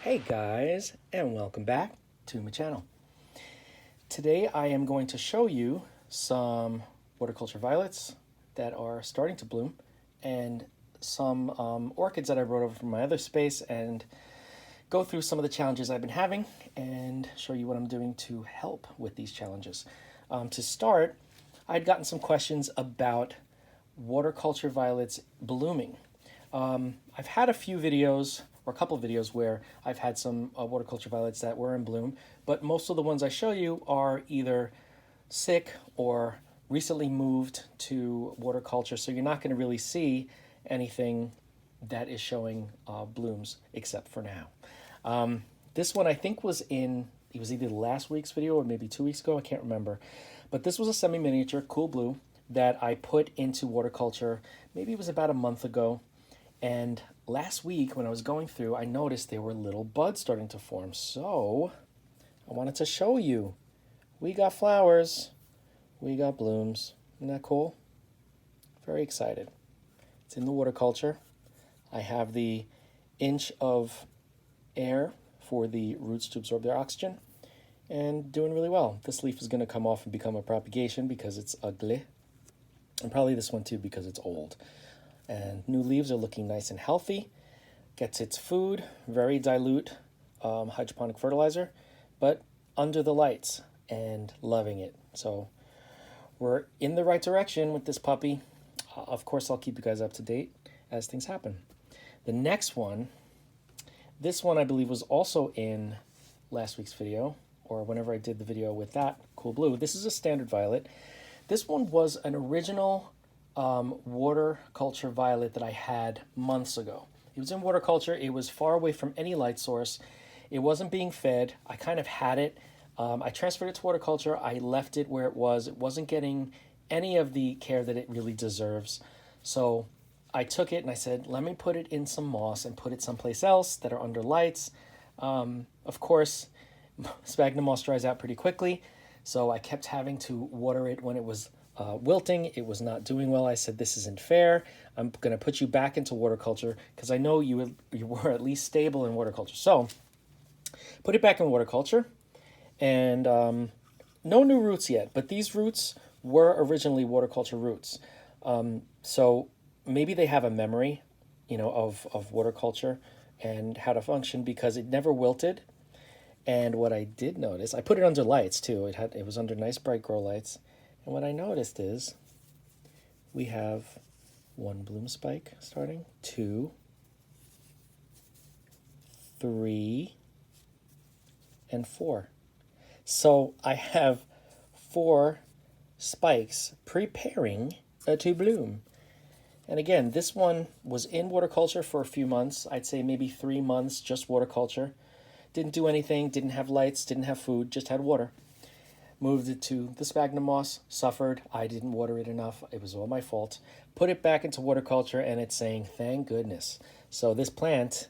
Hey guys, and welcome back to my channel. Today I am going to show you some waterculture violets that are starting to bloom and some orchids that I brought over from my other space and go through some of the challenges I've been having and show you what I'm doing to help with these challenges. To start, I'd gotten some questions about waterculture violets blooming. I've had a few videos or a couple of videos where I've had some waterculture violets that were in bloom, but most of the ones I show you are either sick or recently moved to waterculture, so you're not going to really see anything that is showing blooms except for now. This one I think it was either last week's video or maybe 2 weeks ago, I can't remember, but this was a semi-miniature cool blue that I put into waterculture, maybe it was about a month ago. And last week when I was going through, I noticed there were little buds starting to form. So I wanted to show you. We got flowers. We got blooms. Isn't that cool? Very excited. It's in the waterculture. I have the inch of air for the roots to absorb their oxygen and doing really well. This leaf is going to come off and become a propagation because it's ugly. And probably this one too because it's old. And new leaves are looking nice and healthy. Gets its food, very dilute hydroponic fertilizer, but under the lights and loving it. So we're in the right direction with this puppy. Of course, I'll keep you guys up to date as things happen. The next one, this one I believe was also in last week's video, or whenever I did the video with that cool blue. This is a standard violet. This one was an original waterculture violet that I had months ago. It was in waterculture. It was far away from any light source. It wasn't being fed. I kind of had it. I transferred it to waterculture. I left it where it was. It wasn't getting any of the care that it really deserves. So I took it and I said, let me put it in some moss and put it someplace else that are under lights. Of course, sphagnum moss dries out pretty quickly. So I kept having to water it when it was wilting. It was not doing well. I said, this isn't fair. I'm going to put you back into waterculture because I know you were at least stable in waterculture. So put it back in waterculture, and no new roots yet, but these roots were originally waterculture roots. So maybe they have a memory, of waterculture and how to function because it never wilted. And what I did notice, I put it under lights too. It was under nice bright grow lights. And what I noticed is we have one bloom spike starting, 2, 3, and 4. So I have 4 spikes preparing to bloom. And again, this one was in waterculture for a few months. I'd say maybe 3 months, just waterculture. Didn't do anything, didn't have lights, didn't have food, just had water. Moved it to the sphagnum moss, suffered. I didn't water it enough. It was all my fault. Put it back into waterculture, and it's saying, thank goodness. So this plant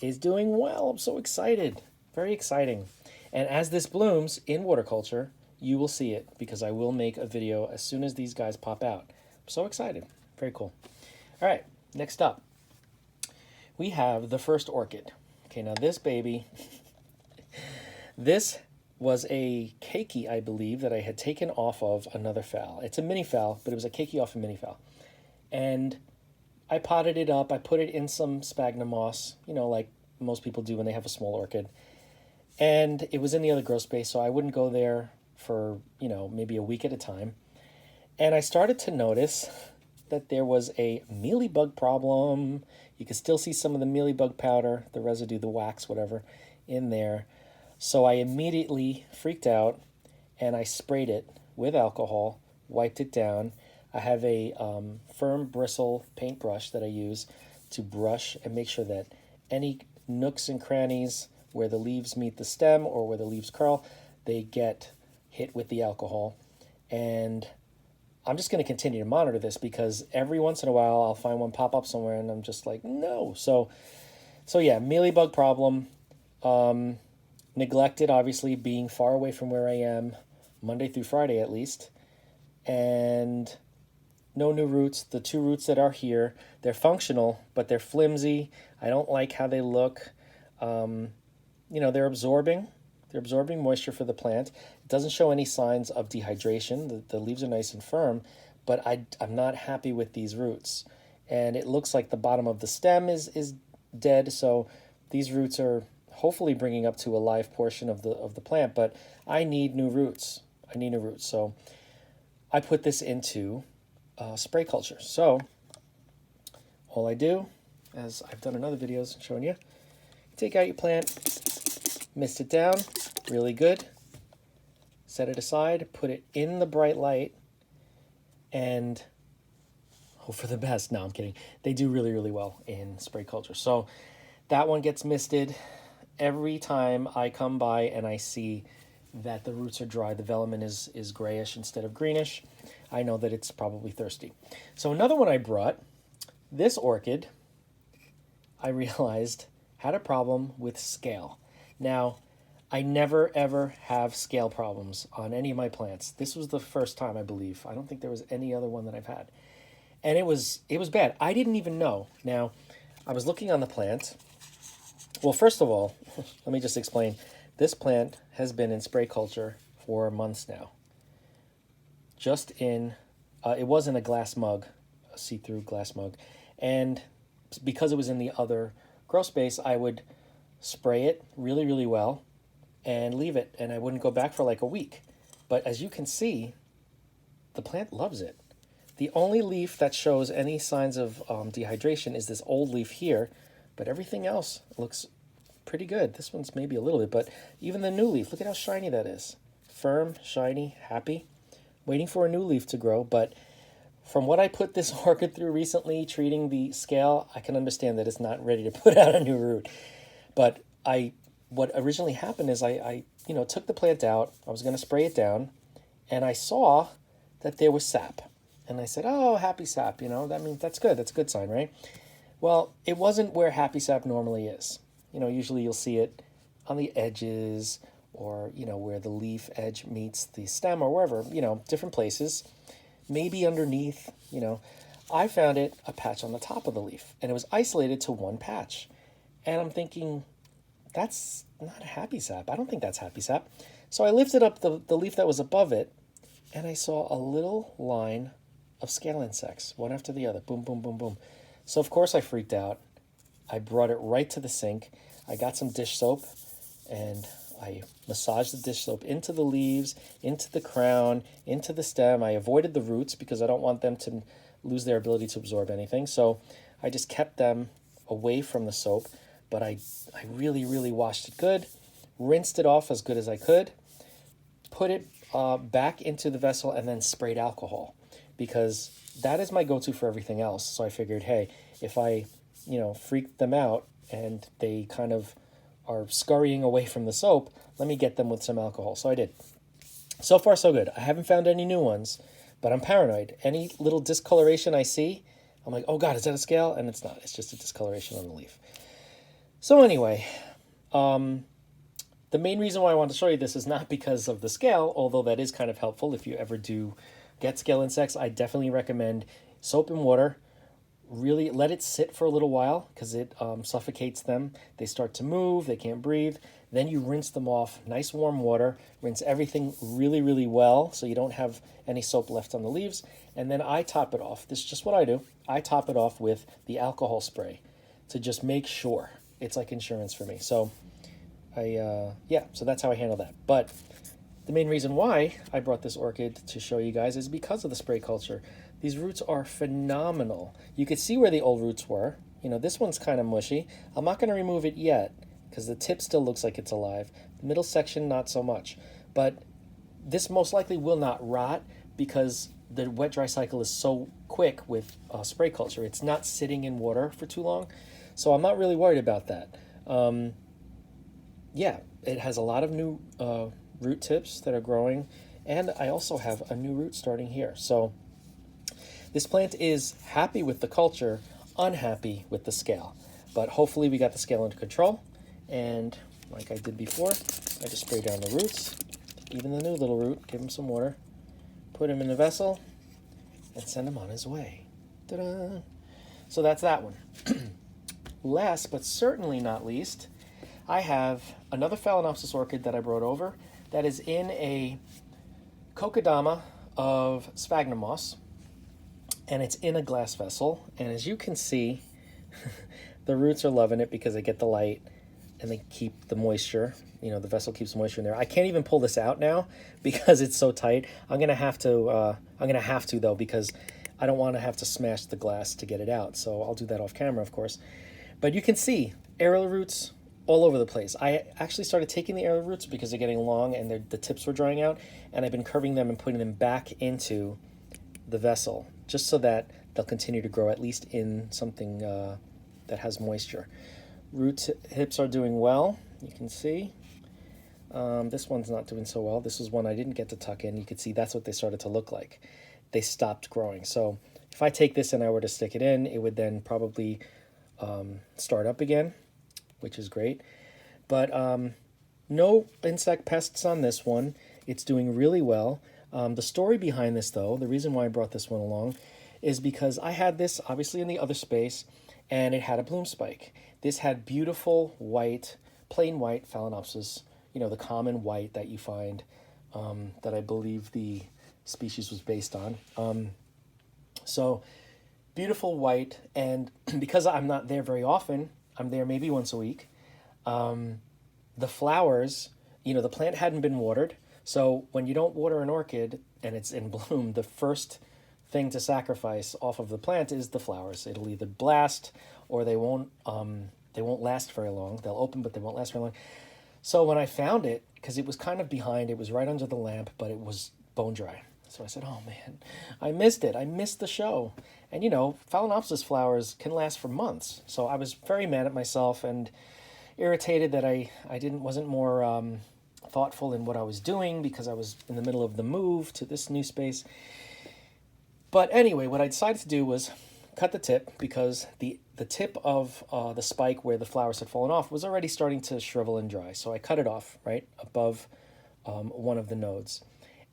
is doing well. I'm so excited. Very exciting. And as this blooms in waterculture, you will see it because I will make a video as soon as these guys pop out. I'm so excited. Very cool. All right, next up, we have the first orchid. Okay, now this baby, this was a keiki, I believe, that I had taken off of another phal. It's a mini phal, but it was a keiki off a mini phal. And I potted it up. I put it in some sphagnum moss, like most people do when they have a small orchid. And it was in the other grow space, so I wouldn't go there for, maybe a week at a time. And I started to notice that there was a mealybug problem. You can still see some of the mealybug powder, the residue, the wax, whatever, in there. So I immediately freaked out and I sprayed it with alcohol, wiped it down. I have a firm bristle paintbrush that I use to brush and make sure that any nooks and crannies where the leaves meet the stem or where the leaves curl, they get hit with the alcohol. And I'm just going to continue to monitor this because every once in a while I'll find one pop up somewhere and I'm just like, no. So yeah, mealybug problem. Neglected, obviously, being far away from where I am, Monday through Friday at least. And no new roots. The 2 roots that are here, they're functional, but they're flimsy. I don't like how they look. You know, they're absorbing moisture for the plant. It doesn't show any signs of dehydration. The leaves are nice and firm, but I'm not happy with these roots. And it looks like the bottom of the stem is dead, so these roots are hopefully bringing up to a live portion of the plant, but I need new roots. So I put this into spray culture. So all I do, as I've done in other videos showing you, take out your plant, mist it down really good, set it aside, put it in the bright light, and hope for the best. No, I'm kidding. They do really, really well in spray culture. So that one gets misted. Every time I come by and I see that the roots are dry, the velamen is grayish instead of greenish, I know that it's probably thirsty. So another one I brought, this orchid, I realized had a problem with scale. Now, I never ever have scale problems on any of my plants. This was the first time, I believe. I don't think there was any other one that I've had. And it was bad. I didn't even know. Now, I was looking on the plant. Well, first of all, let me just explain. This plant has been in spray culture for months now. Just in, it was in a glass mug, a see-through glass mug. And because it was in the other grow space, I would spray it really, really well and leave it. And I wouldn't go back for like a week. But as you can see, the plant loves it. The only leaf that shows any signs of dehydration is this old leaf here, but everything else looks pretty good. This one's maybe a little bit, but even the new leaf, look at how shiny that is. Firm, shiny, happy, waiting for a new leaf to grow. But from what I put this orchid through recently, treating the scale, I can understand that it's not ready to put out a new root. But what originally happened is I took the plant out, I was going to spray it down, and I saw that there was sap. And I said, oh, happy sap, that means that's good. That's a good sign, right? Well, it wasn't where happy sap normally is. Usually you'll see it on the edges or, where the leaf edge meets the stem or wherever, different places, maybe underneath, I found it a patch on the top of the leaf and it was isolated to one patch. And I'm thinking, that's not a happy sap. I don't think that's happy sap. So I lifted up the leaf that was above it and I saw a little line of scale insects, one after the other, boom, boom, boom, boom. So of course I freaked out. I brought it right to the sink. I got some dish soap and I massaged the dish soap into the leaves, into the crown, into the stem. I avoided the roots because I don't want them to lose their ability to absorb anything. So I just kept them away from the soap, but I really, really washed it good, rinsed it off as good as I could, put it back into the vessel and then sprayed alcohol, because that is my go-to for everything else. So I figured, hey, if I, freak them out and they kind of are scurrying away from the soap, let me get them with some alcohol. So I did. So far, so good. I haven't found any new ones, but I'm paranoid. Any little discoloration I see, I'm like, oh God, is that a scale? And it's not. It's just a discoloration on the leaf. So anyway, the main reason why I want to show you this is not because of the scale, although that is kind of helpful if you ever do get scale insects. I definitely recommend soap and water. Really let it sit for a little while because it suffocates them. They start to move, they can't breathe. Then you rinse them off, nice warm water, rinse everything really, really well so you don't have any soap left on the leaves. And then I top it off. This is just what I do. I top it off with the alcohol spray to just make sure. It's like insurance for me. So so that's how I handle that. But the main reason why I brought this orchid to show you guys is because of the spray culture. These roots are phenomenal. You could see where the old roots were. This one's kind of mushy. I'm not going to remove it yet because the tip still looks like it's alive. The middle section, not so much. But this most likely will not rot because the wet-dry cycle is so quick with spray culture. It's not sitting in water for too long. So I'm not really worried about that. It has a lot of new root tips that are growing. And I also have a new root starting here. So this plant is happy with the culture, unhappy with the scale. But hopefully we got the scale under control. And like I did before, I just spray down the roots, even the new little root, give him some water, put him in the vessel, and send him on his way. Ta-da! So that's that one. Last but certainly not least, I have another Phalaenopsis orchid that I brought over that is in a kokedama of sphagnum moss, and it's in a glass vessel. And as you can see, the roots are loving it because they get the light and they keep the moisture. You know, the vessel keeps moisture in there. I can't even pull this out now because it's so tight. I'm gonna have to though, because I don't want to have to smash the glass to get it out. So I'll do that off camera, of course. But you can see aerial roots all over the place. I actually started taking the aerial roots because they're getting long and the tips were drying out, and I've been curving them and putting them back into the vessel just so that they'll continue to grow at least in something that has moisture. Root hips are doing well, you can see. This one's not doing so well. This is one I didn't get to tuck in. You can see that's what they started to look like. They stopped growing. So if I take this and I were to stick it in, it would then probably start up again, which is great. But no insect pests on this one. It's doing really well. The story behind this, though, the reason why I brought this one along is because I had this obviously in the other space, and it had a bloom spike. This had beautiful white, plain white Phalaenopsis, you know, the common white that you find, that I believe the species was based on. So beautiful white, and because I'm not there very often, I'm there maybe once a week, the flowers, you know, the plant hadn't been watered. So when you don't water an orchid and it's in bloom, the first thing to sacrifice off of the plant is the flowers. It'll either blast or they won't last very long. They'll open, but they won't last very long. So when I found it, because it was kind of behind, it was right under the lamp, but it was bone dry. So I said, oh man, I missed it. I missed the show. And you know, Phalaenopsis flowers can last for months. So I was very mad at myself and irritated that I wasn't more thoughtful in what I was doing because I was in the middle of the move to this new space. But anyway, what I decided to do was cut the tip because the tip of the spike where the flowers had fallen off was already starting to shrivel and dry. So I cut it off right above one of the nodes.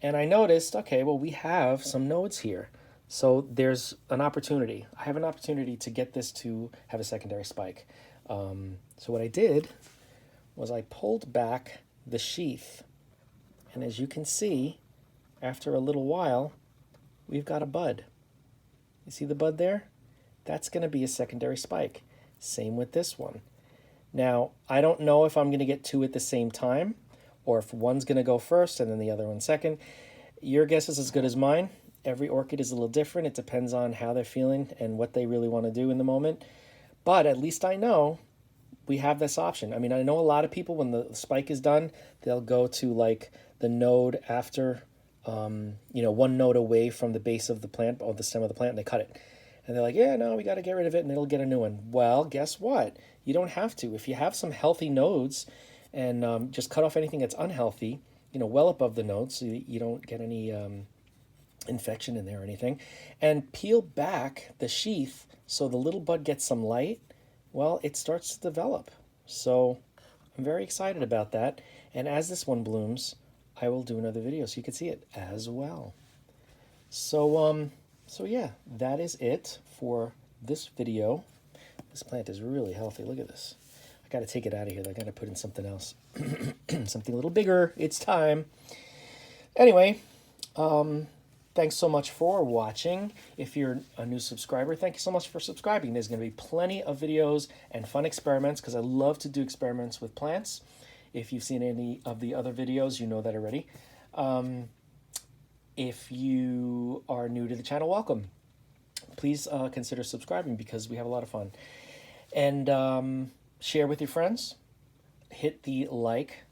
And I noticed, okay, well, we have some nodes here. So there's an opportunity. I have an opportunity to get this to have a secondary spike. So what I did was I pulled back the sheath. And as you can see, after a little while, we've got a bud. You see the bud there? That's going to be a secondary spike. Same with this one. Now, I don't know if I'm going to get two at the same time, or if one's going to go first and then the other one second. Your guess is as good as mine. Every orchid is a little different. It depends on how they're feeling and what they really want to do in the moment. But at least I know we have this option. I mean, I know a lot of people, when the spike is done, they'll go to like the node after, you know, one node away from the base of the plant or the stem of the plant, and they cut it. And they're like, yeah, no, we got to get rid of it and it'll get a new one. Well, guess what? You don't have to. If you have some healthy nodes and just cut off anything that's unhealthy, you know, well above the nodes so you don't get any infection in there or anything, and peel back the sheath so the little bud gets some light, well, it starts to develop. So I'm very excited about that. And as this one blooms, I will do another video so you can see it as well. So, so yeah, that is it for this video. This plant is really healthy. Look at this. I got to take it out of here. I got to put in something else. Something a little bigger. It's time. Anyway, thanks so much for watching. If you're a new subscriber, thank you so much for subscribing. There's going to be plenty of videos and fun experiments because I love to do experiments with plants. If you've seen any of the other videos, you know that already. If you are new to the channel, welcome. Please consider subscribing because we have a lot of fun. And share with your friends. Hit the like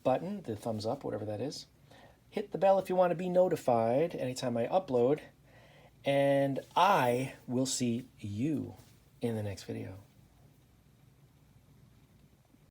button, the thumbs up, whatever that is. Hit the bell if you want to be notified anytime I upload. And I will see you in the next video.